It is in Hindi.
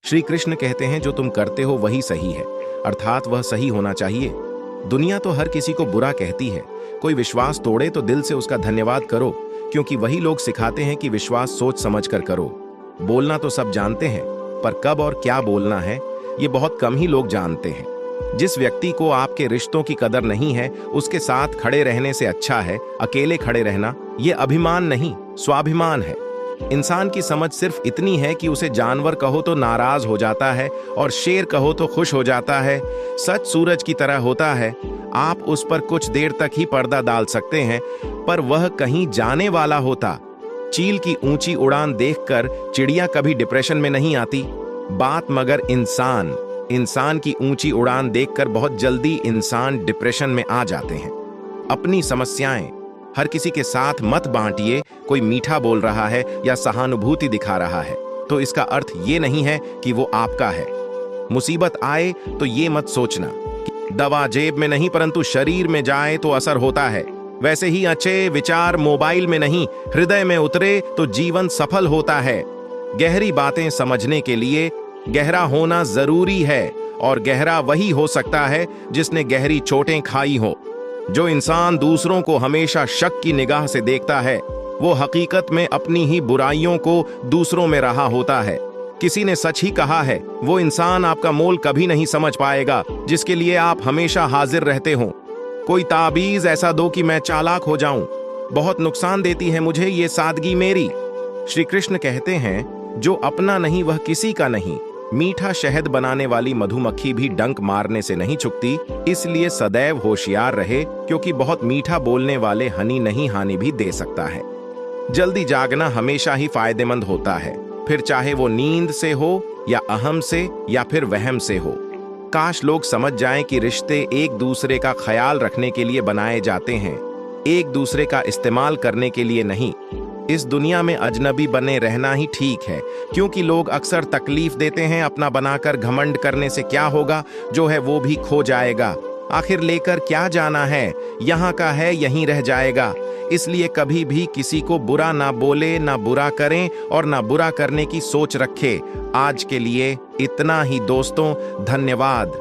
श्री कृष्ण कहते हैं जो तुम करते हो वही सही है, अर्थात वह सही होना चाहिए। दुनिया तो हर किसी को बुरा कहती है। कोई विश्वास तोड़े तो दिल से उसका धन्यवाद करो, क्योंकि वही लोग सिखाते हैं कि विश्वास सोच समझ कर करो। बोलना तो सब जानते हैं, पर कब और क्या बोलना है ये बहुत कम ही लोग जानते हैं। जिस व्यक्ति को आपके रिश्तों की कदर नहीं है, उसके साथ खड़े रहने से अच्छा है अकेले खड़े रहना। ये अभिमान नहीं, स्वाभिमान है। इंसान की समझ सिर्फ इतनी है कि उसे जानवर कहो तो नाराज हो जाता है और शेर कहो तो खुश हो जाता है। सच सूरज की तरह होता है, आप उस पर कुछ देर तक ही पर्दा डाल सकते हैं, पर वह कहीं जाने वाला होता। चील की ऊंची उड़ान देखकर चिड़िया कभी डिप्रेशन में नहीं आती। बात मगर इंसान की ऊंची उड़ान देखकर बहुत जल्दी इंसान डिप्रेशन में आ जाते हैं। अपनी समस्याएं हर किसी के साथ मत बांटिए। कोई मीठा बोल रहा है या सहानुभूति दिखा रहा है तो इसका अर्थ ये नहीं है कि वो आपका है। मुसीबत आए तो ये मत सोचना कि दवा जेब में नहीं परंतु शरीर में जाए तो असर होता है। वैसे ही अच्छे विचार मोबाइल में नहीं हृदय में उतरे तो जीवन सफल होता है। गहरी बातें समझने के लिए गहरा होना जरूरी है, और गहरा वही हो सकता है जिसने गहरी चोटें खाई हो। जो इंसान दूसरों को हमेशा शक की निगाह से देखता है, वो हकीकत में अपनी ही बुराइयों को दूसरों में रहा होता है। किसी ने सच ही कहा है, वो इंसान आपका मोल कभी नहीं समझ पाएगा जिसके लिए आप हमेशा हाजिर रहते हो। कोई ताबीज ऐसा दो कि मैं चालाक हो जाऊं, बहुत नुकसान देती है मुझे ये सादगी मेरी। श्री कृष्ण कहते हैं जो अपना नहीं वह किसी का नहीं। मीठा शहद बनाने वाली मधुमक्खी भी डंक मारने से नहीं चुकती, इसलिए सदैव होशियार रहे, क्योंकि बहुत मीठा बोलने वाले हनी नहीं हानि भी दे सकता है। जल्दी जागना हमेशा ही फायदेमंद होता है, फिर चाहे वो नींद से हो या अहम से या फिर वहम से हो। काश लोग समझ जाएं कि रिश्ते एक दूसरे का ख्याल रखने के लिए बनाए जाते हैं, एक दूसरे का इस्तेमाल करने के लिए नहीं। इस दुनिया में अजनबी बने रहना ही ठीक है, क्योंकि लोग अक्सर तकलीफ देते हैं। अपना बनाकर घमंड करने से क्या होगा, जो है वो भी खो जाएगा। आखिर लेकर क्या जाना है, यहाँ का है यहीं रह जाएगा। इसलिए कभी भी किसी को बुरा ना बोले, ना बुरा करें और ना बुरा करने की सोच रखे। आज के लिए इतना ही दोस्तों, धन्यवाद।